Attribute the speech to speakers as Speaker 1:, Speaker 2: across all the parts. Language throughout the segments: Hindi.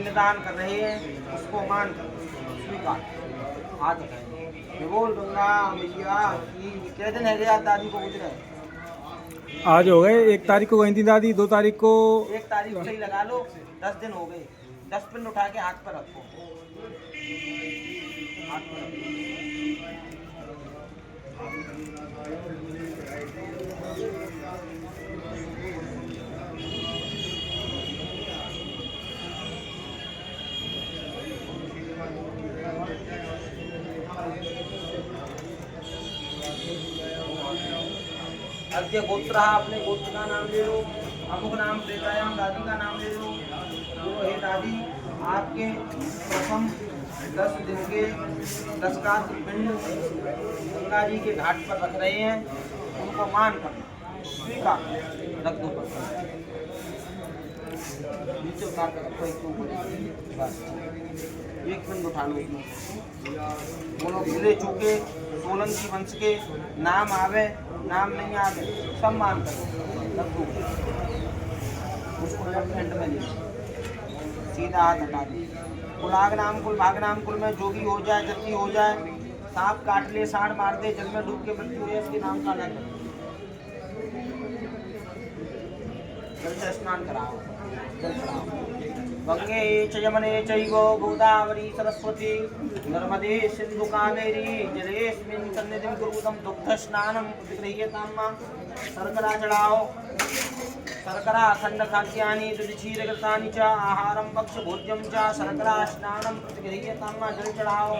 Speaker 1: पिंडदान कर रहे हैं उसको मान कर स्वीकार आज कहेंगे बोल गंगा मैया की। कितने दिन है गया दादी को गुजरे?
Speaker 2: आज हो गए, 1 तारीख को गई थी दादी, 2 तारीख को।
Speaker 1: 1 तारीख से ही लगा लो, 10 दिन हो गए। 10 पिंड उठा के हाथ पर रखो, हाथ पर रखो। अद्य गोत्र अपने गोत्र का नाम ले लो, अमुक नाम प्रेतायाम दादी का नाम ले लो। तो हे दादी आपके प्रथम 10 दिन के 10 का पिंड गंगा जी के घाट पर रख रहे हैं, उनको मान कर स्वीकार रख दो। नीचे उतार कर रखो, एक ऊपर बस 1 पिंड उठा लो। बोलो भूले चूके सोलंकी वंश के नाम आवे नाम नहीं आवे सब मान कर रख दो। उसको हैंड में ले सीधा हाथ हटा दे। कुलाग नाम कुल भाग नाम कुल में जोगी हो जाए जल्दी हो जाए, सांप काट ले साड़ मार दे जल में डूब के मृत्यु हो इसके नाम का ना करे। जल से स्नान कराओ, जल चढ़ाओ। गंगे च यमुने चैव गोदावरी सरस्वती नर्मदे सिंधु कावेरी जलेस्मिन् सन्निधिं कुरुतं दुग्ध स्नानं प्रतिगृह्यतां। शर्करा चढ़ाओ, शर्करा खंड खाद्यानि दुधक्षीरघृतानि च आहारं भक्ष्य भोज्यं च शर्करा स्नानं प्रतिगृह्यतां। जल चढ़ाओ,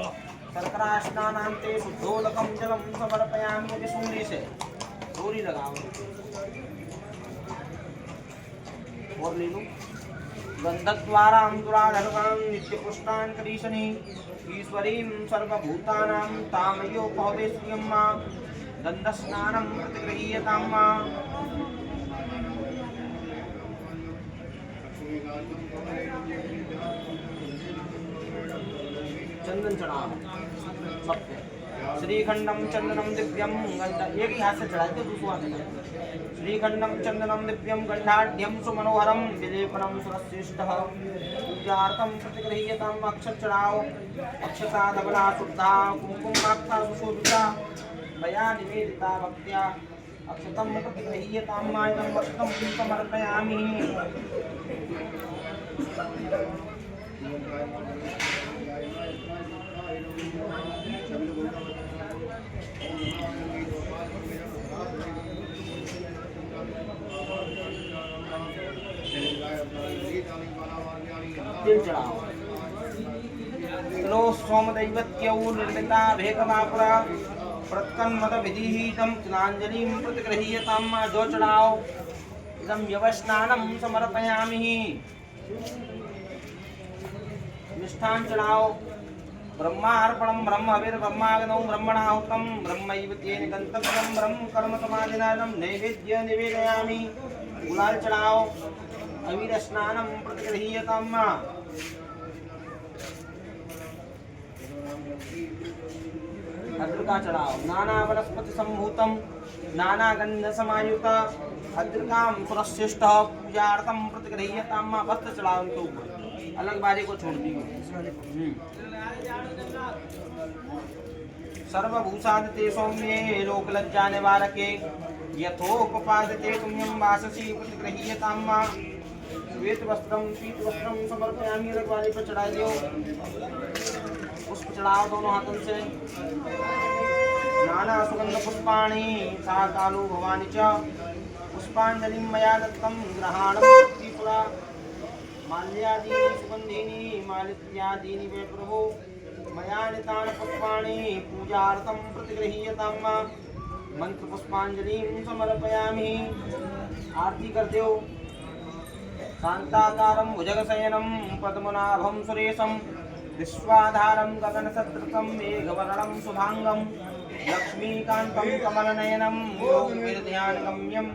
Speaker 1: शर्करा स्नानान्ते शुद्धोदकं जलं समर्पयामि। अभी सूंडी से डोरी लगाओ और ले लो। गंधद्वारा दुराधर्मां नित्यपुष्टान् करीशनि ईश्वरीं सर्वभूतानां तामयो पौवे श्रियं मा गन्धस्नानं प्रतिगृह्यतां मा। चंदन चढ़ाओ सब पे। श्रीखंडम चंदनम दिव्यम गंधा, एक ही हाथ से चढ़ाते दूसरा हाथ। श्रीखंडम चंदनम दिव्यम गंधाढ्यम सुमनोहरम विलेपनम सुरश्रेष्ठः पूजार्थं प्रतिगृह्यतां। अक्षत चढ़ाओ, अक्षता धवला शुद्धा कुंकुमाक्षा सुशोभिता मया निवेदिता भक्त्या अक्षतं प्रतिगृह्यतां। मायं वक्त्रं समर्पयामि। तिल चढ़ाओ। लो सोमदैवत्यौ निर्मिता भेकमापुरा प्रत्कन्मद विधिहितं तिलाञ्जलिं प्रतिगृह्यतां। जो चढ़ाओ। इदं यवस्नानं समर्पयामि। मिष्ठान चढ़ाओ। ब्रह्मार्पणं ब्रह्मविर्ब्रह्माग्नौ ब्रह्मणाहुतं ब्रह्मैव तेन गन्तव्यं ब्रह्म कर्म समाधिना नैवेद्य निवेदयामि। गुलाल चढ़ाओ। अबीर स्नानं प्रतिगृह्यतां। अद्रिका चढ़ाओ। नाना वनस्पति सम्भूतं नाना गंध समायुक्त अद्रिकां सुरश्रेष्ठः पूजार्थं प्रतिगृह्यतां। वस्त्र चढ़ाओ उनके ऊपर, अलग बारी को छोड़ दी। सर्वभूषादिते सौम्ये लोकलज्जा निवारके यथोपपादिते तुम्यं वाससी प्रतिगृह्यतां। श्वेत वस्त्रं पीत वस्त्रं समर्पयामि। अलग बारी पर चढ़ा दियो। पुष्प चढ़ाओ दोनों हाथों से। नाना सुगंध पुष्पाणि सा कालो भवानी च पुष्पांजलिं मया दत्तं ग्रहाणं त्रिपुरा। माल्यादीनि सुगंधीनि मालित्यादीनि वे प्रभो मया नितानि पुष्पाणि पूजार्थं प्रतिगृह्यतां। मंत्र पुष्पांजलिं समर्पयामि। आरती कर दो। शांताकारं भुजगशयनं पद्मनाभं सुरेशं विश्वाधारं गगनसदृशं मेघवर्णं शुभांगं लक्ष्मीकान्तं कमलनयनं योगिर्ध्यानगम्यं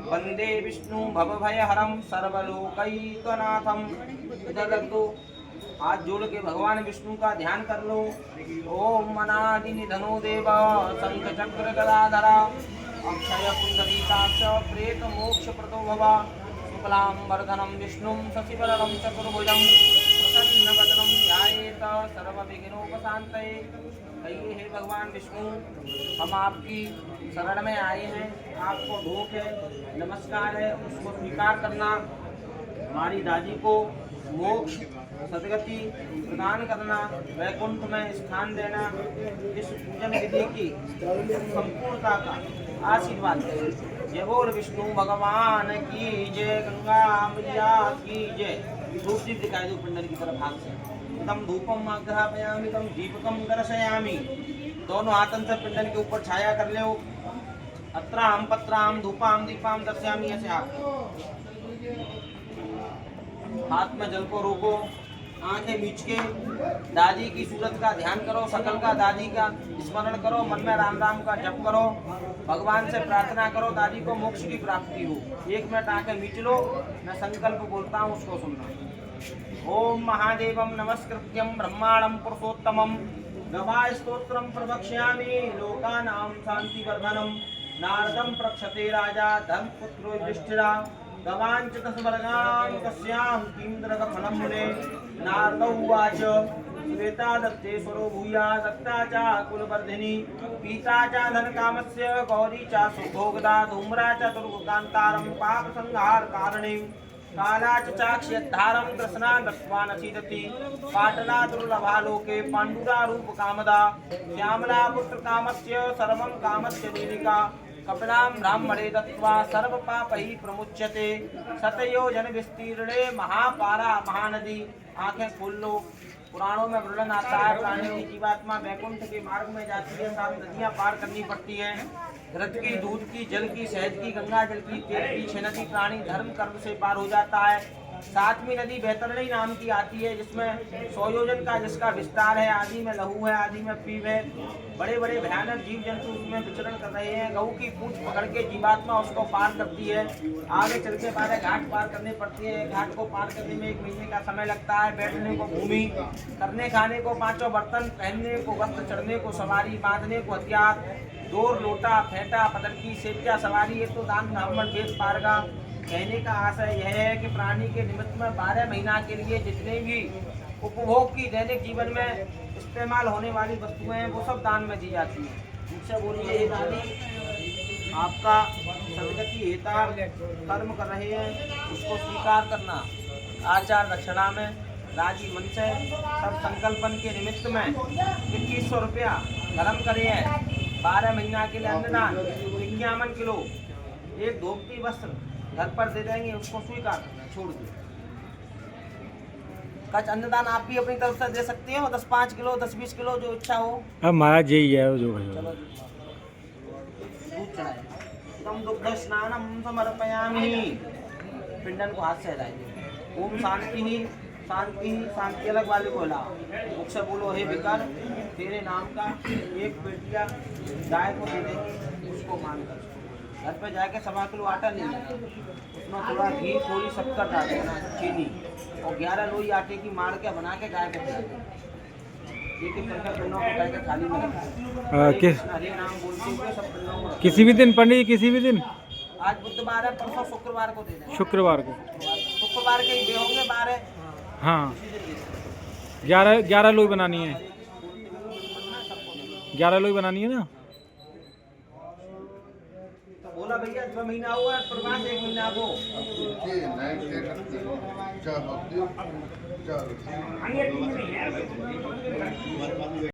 Speaker 1: वंदे विष्णु भवभयहरं सर्वलोकैकनाथं। इधर रख दो। हाथ जोड़ के भगवान विष्णु का ध्यान कर लो। ओम अनादि निधनो देव शंख चक्र गदाधरा अक्षय पुंडरीकाक्ष प्रेत मोक्ष प्रदो भव शुक्लां वरदनं विष्णुं शशिवदनं चतुर्भुजं सर्वविघ्नोपशान्तये। कहिए हे भगवान विष्णु, हम आपकी शरण में आए हैं, आपको भोग है, नमस्कार है, उसको स्वीकार करना। हमारी दादी को मोक्ष सदगति प्रदान करना, वैकुंठ में स्थान देना, इस पूजन विधि की संपूर्णता का आशीर्वाद दें। जय बोल विष्णु भगवान की जय, गंगा मैया की जय। धूप दीप दिखाई दो पिंडर की तरफ हाथ से। तम धूपम आग्रहापयामि तम दीपकम दर्शयामि। दोनों हाथन से पिंडन के ऊपर छाया कर ले। अत्राम पत्राम धूपाम दीपाम दर्शयामि, ऐसे हाथ में जल को रोको, आंखें मीच के दादी की सूरत का ध्यान करो, सकल का दादी का स्मरण करो, मन में राम राम का जप करो, भगवान से प्रार्थना करो दादी को मोक्ष की प्राप्ति हो। 1 मिनट आंखें मीच लो, मैं संकल्प बोलता हूँ उसको सुनना। ओम महादेवम नमस्कृत्यम ब्रह्माणम पुरुषोत्तमम गवाय स्तोत्रम प्रवक्ष्यामि लोकानां शांतिवर्धनम। नारदम प्रक्षते राजा धर्मपुत्रो युधिष्ठिरा गवांच तस्वर्गां तस्यां किंद्रकफलं मुने। नारदौ उवाच श्वेता दत्ते स्वरो भूया दत्ता च कुलवर्धिनी पीता च धनकामस्य गौरी च सुभोगदा धूम्रा च दुर्गकान्तारं पापसंहारकारिणीं काला च चाक्ष्यद्धारं कृष्णा दत्त्वा नसीदति पाटला दुर्लभा लोके पाण्डुरा रूपकामदा श्यामला पुत्रकामस्य सर्वं कामस्य नीलिका कपिलां ब्राह्मणे दत्त्वा सर्वपापैः प्रमुच्यते। शतयोजन विस्तीर्णे महापारा महानदी। आंखें खोल लो। पुराणों में वर्णन आता है प्राणी की जीवात्मा वैकुंठ के मार्ग में जाती है, 7 नदियां पार करनी पड़ती हैं। रथ की, दूध की, जल की, शहद की, गंगा जल की, तेल की। 6 नदी प्राणी धर्म कर्म से पार हो जाता है। 7वीं नदी बैतरणी नाम की आती है, जिसमें 100 योजन का जिसका विस्तार है। आदि में लहू है, आदि में पीव है। बड़े बड़े भयानक जीव जंतु उसमें विचरण कर रहे हैं। गऊ की पूंछ पकड़ के जीवात्मा उसको पार करती है। आगे चल के 12 घाट पार करने पड़ती है। घाट को पार करने में 1 महीने का समय लगता है। बैठने को भूमि, करने खाने को 5 बर्तन, पहनने को वस्त्र, चढ़ने को सवारी, बांधने को हथियार, डोर, लोटा, फेंटा, पतरकी, सेप्या, सवारी। ये तो दान ब्राह्मण वेद पारगा। कहने का आशय यह है कि प्राणी के निमित्त में 12 महीना के लिए जितने भी उपभोग की दैनिक जीवन में इस्तेमाल होने वाली वस्तुएं हैं वो सब दान में दी जाती हैं। मुझसे बोलिए हे दादी, आपका सदगति हेता कर्म कर रहे हैं, उसको स्वीकार करना। आचार दक्षिणा में राजी मन से सब संकल्पन के निमित्त में 2100 रुपया धर्म करे हैं। 12 महीना के लिए अन्नदान 51 किलो, एक धोती वस्त्र घर पर दे देंगे, उसको स्वीकार छोड़ दो। कच अन्नदान आप भी अपनी तरफ से दे सकते हो, 10-5 किलो, 10-20 किलो, जो इच्छा हो।
Speaker 2: अब महाराज यही है जो
Speaker 1: चलो दूध चढ़ाए। तम दुग्ध स्नानम समर्पयामि। पिंडन को हाथ से हिलाएंगे। ओम शांति ही शांति ही शांति। अलग वाले को हिलाओ। मुझसे बोलो हे विकार, तेरे नाम का एक पेटिया गाय को दे देंगे, उसको मानकर घर पे जाके 1.25 किलो आटा ले लेना, उसमें थोड़ा घी, थोड़ी शक्कर डाल देना, चीनी, और 11 लोई आटे की मार के बना के गाय के खिला देना। एक करके पिंडों को गाय के थाली में रखना। हरे नाम बोलते हुए सब पिंडों को।
Speaker 2: किसी भी दिन पंडित जी, किसी भी दिन?
Speaker 1: आज बुधवार है, परसों शुक्रवार को दे देना।
Speaker 2: शुक्रवार को।
Speaker 1: शुक्रवार के ही होंगे 12।
Speaker 2: हाँ, 11 लोई बनानी है। 11 लोई बनानी है ना।
Speaker 1: बोला भैया 2 महीना हुआ, प्रवास 1 महीना को।